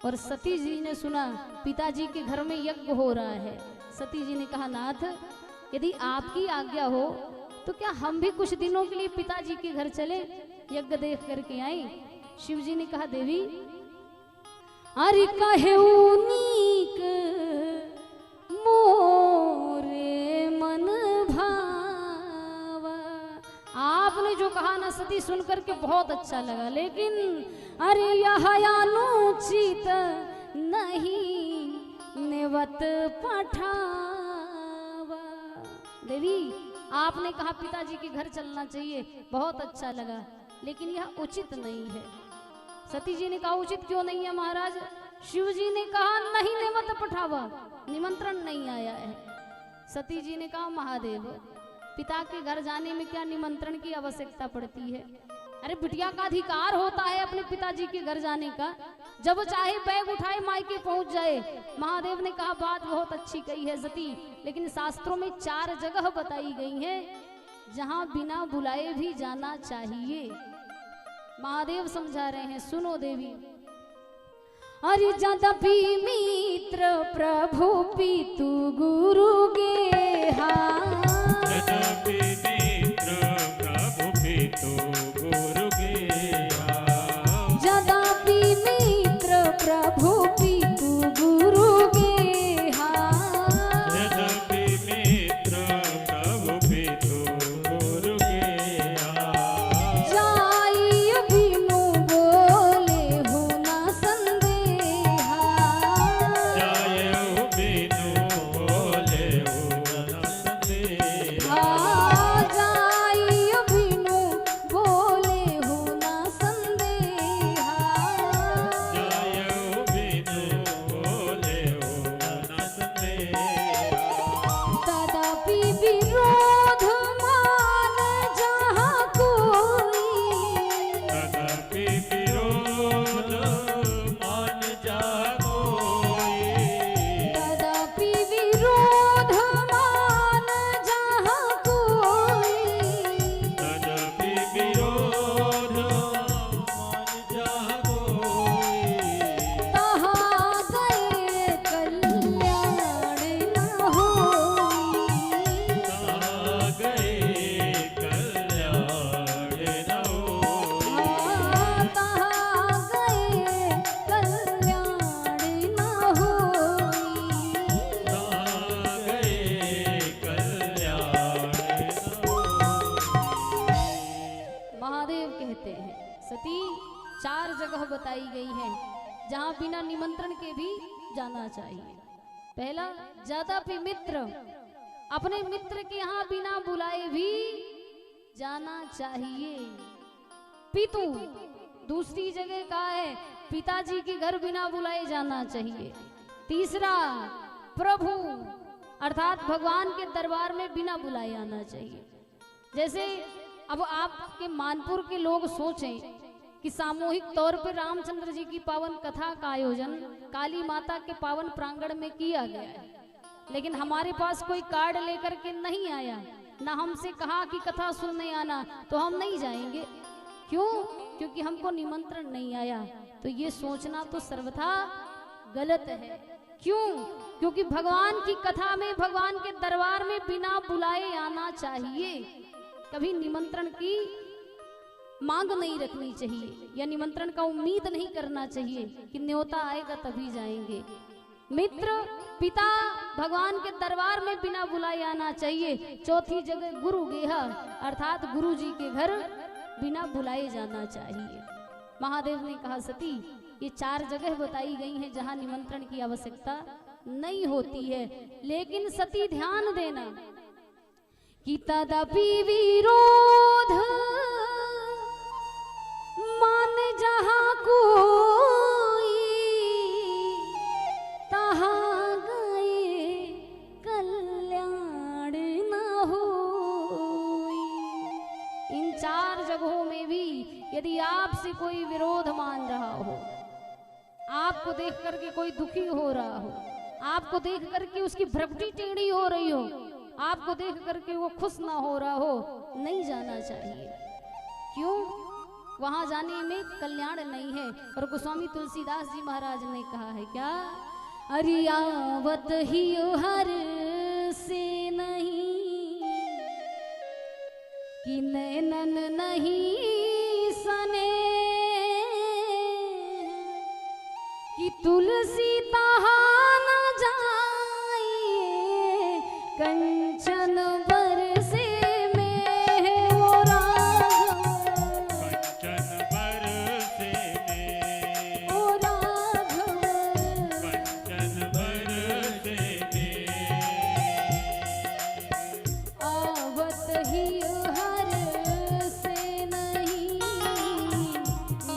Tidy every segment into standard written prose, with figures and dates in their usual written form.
और सती जी ने सुना पिताजी के घर में यज्ञ हो रहा है। सती जी ने कहा, नाथ यदि आपकी आज्ञा हो तो क्या हम भी कुछ दिनों के लिए पिताजी के घर चले, यज्ञ देख करके आए। शिव जी ने कहा, देवी अरे कहे नीक मोरे मन भावा। आपने जो कहा ना सती, सुन करके बहुत अच्छा लगा, लेकिन अरे यह अनुचित नहीं नेवत पठावा। देवी आपने कहा पिताजी के घर चलना चाहिए, बहुत अच्छा लगा, लेकिन यह उचित नहीं है। सती जी ने कहा, उचित क्यों नहीं है महाराज? शिव जी ने कहा, नहीं नेवत पठावा, निमंत्रण नहीं आया है। सती जी ने कहा, महादेव पिता के घर जाने में क्या निमंत्रण की आवश्यकता पड़ती है? अरे बिटिया का अधिकार होता है अपने पिताजी के घर जाने का, जब वो चाहे बैग उठाए मायके पहुंच जाए। महादेव ने कहा, बात बहुत अच्छी कही है सती, लेकिन शास्त्रों में 4 जगह बताई गई है जहां बिना बुलाए भी जाना चाहिए। महादेव समझा रहे हैं, सुनो देवी। अरे यद्यपि मित्र प्रभु पितु गुरु गेहा, यद्यपि मित्र प्रभु पितु गुरु गेहा, यद्यपि मित्र प्रभु पितु गुरु गेहा, यद्यपि मित्र प्रभु पितु गुरु गेहा, जाई बिनु बोले हो न संदेहा, जायउ बिनु बोले हो न संदेहा, जाई बिनु बोले हो न संदेहा, जायउ बिनु बोले हो न संदेहा, तदपि विरोध मान जहाँ कोई, तदपि विरोध मान जागोई, तदपि विरोध मान जहाँ कोई, तदपि विरोध मान जागोई, तहाँ गए कल्याण न होई, कहाँ गए कल्याण न होई, तहाँ गए कल्याण न होई। कहाँ गए कल्याण न होई। महादेव कहते हैं, सती 4 जगह बताई गई है जहां बिना निमंत्रण के भी जाना चाहिए। पहला, यद्यपि मित्र, अपने मित्र के यहाँ बिना बुलाए भी जाना चाहिए। पितु, दूसरी जगह कहा है पिताजी के घर बिना बुलाए जाना चाहिए। तीसरा, प्रभु अर्थात भगवान के दरबार में बिना बुलाए आना चाहिए। जैसे अब आपके मानपुर के लोग सोचें कि सामूहिक तौर पर रामचंद्र जी की पावन कथा का आयोजन काली माता के पावन प्रांगण में किया गया है, लेकिन हमारे पास कोई कार्ड लेकर के नहीं आया, ना हमसे कहा कि कथा सुनने आना, तो हम नहीं जाएंगे। क्यों? क्योंकि हमको निमंत्रण नहीं आया। तो ये सोचना तो सर्वथा गलत है। क्यों? क्योंकि भगवान की कथा में, भगवान के दरबार में बिना बुलाए आना चाहिए। कभी निमंत्रण की मांग नहीं रखनी चाहिए, या निमंत्रण का उम्मीद नहीं करना चाहिए कि न्योता आएगा तभी जाएंगे। मित्र, पिता, भगवान के दरबार में बिना बुलाए आना चाहिए। चौथी जगह गुरु गेहा अर्थात गुरु जी के घर बिना बुलाए जाना चाहिए। महादेव ने कहा, सती ये 4 जगह बताई गई हैं जहां निमंत्रण की आवश्यकता नहीं होती है, लेकिन सती ध्यान देना कि तदपि विरोध मान जहाँ कोई, तहाँ गए कल्याण न होई। इन 4 जगहों में भी यदि आपसे कोई विरोध मान रहा हो, आपको देख करके कोई दुखी हो रहा हो, आपको देख करके उसकी भ्रपटी टेढ़ी हो रही हो, आपको देख करके वो खुश ना हो रहा हो, नहीं जाना चाहिए। क्यों? वहां जाने में कल्याण नहीं है। और गोस्वामी तुलसीदास जी महाराज ने कहा है क्या, अरे आवत ही हर से नहीं कि नैनन नहीं सने, कि तुलसी तहा न जाइए कंचन बरसे में वो राघव, कंचन बरसे में, ओ राघव, कंचन बरसे में, आवत ही हर से नहीं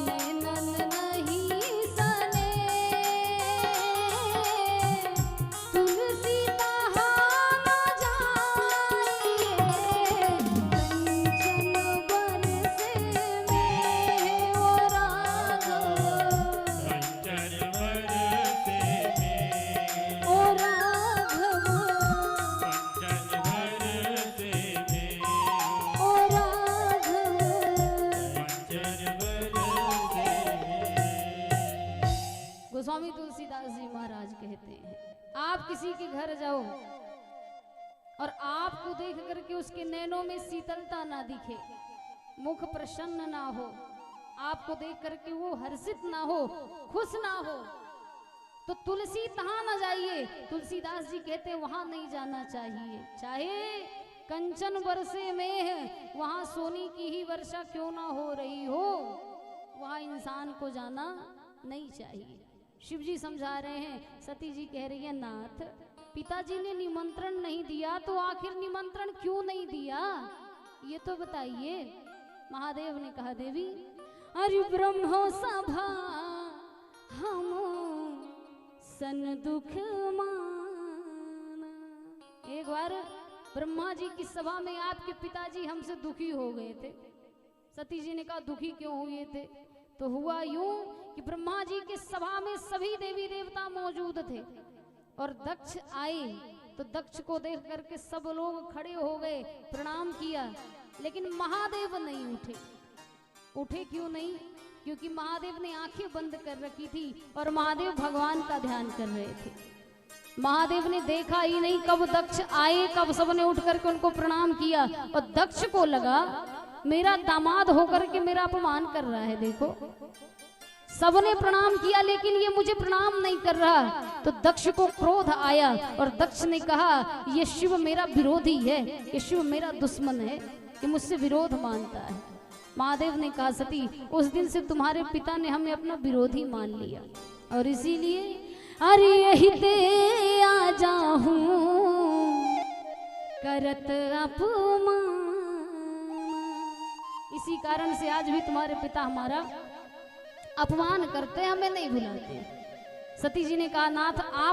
नैनन नहीं सने, तुलसी तहा न जाइए कंचन बरसे में ओ राघव, कंचन बरसे में, ओ राघव, कंचन बरसे में, ओ राघव। कंचन बरसे में। गोस्वामी तुलसीदास जी महाराज कहते हैं, आप किसी के घर जाओ और आपको देख करके उसके नैनों में शीतलता ना दिखे, मुख प्रसन्न ना हो, आपको देख करके वो हर्षित ना हो, खुश ना हो, तो तुलसी तहां ना जाइए। तुलसीदास जी कहते हैं वहां नहीं जाना चाहिए, चाहे कंचन बरसे में है, वहां सोने की ही वर्षा क्यों ना हो रही हो, वहां इंसान को जाना नहीं चाहिए। शिव जी समझा रहे हैं, सती जी कह रही है नाथ पिताजी ने निमंत्रण नहीं दिया तो आखिर निमंत्रण क्यों नहीं दिया, ये तो बताइए। महादेव ने कहा देवी अरे ब्रह्मो सभा हम सन दुख माना, एक बार ब्रह्मा जी की सभा में आपके पिताजी हमसे दुखी हो गए थे। सती जी ने कहा दुखी क्यों हुए थे, तो हुआ यूं कि ब्रह्मा जी की सभा में सभी देवी देवता मौजूद थे और दक्ष आए, तो दक्ष को देख करके सब लोग खड़े हो गए, प्रणाम किया, लेकिन महादेव नहीं उठे। उठे क्यों नहीं, क्योंकि महादेव ने आंखें बंद कर रखी थी और महादेव भगवान का ध्यान कर रहे थे। महादेव ने देखा ही नहीं कब दक्ष आए, कब सबने उठ करके उनको प्रणाम किया, और दक्ष को लगा मेरा दामाद होकर के मेरा अपमान कर रहा है, देखो सबने प्रणाम किया लेकिन ये मुझे प्रणाम नहीं कर रहा। तो दक्ष को क्रोध आया और दक्ष ने कहा ये शिव मेरा विरोधी है, ये शिव मेरा दुश्मन है, ये मुझसे विरोध मानता है। महादेव ने कहा सती उस दिन से तुम्हारे पिता ने हमें अपना विरोधी मान लिया और इसीलिए अरे यही ते आ जाऊं करत अपमान, इसी कारण से आज भी तुम्हारे पिता हमारा अपमान करते, हमें नहीं भुलाते। सती जी ने कहा नाथ आप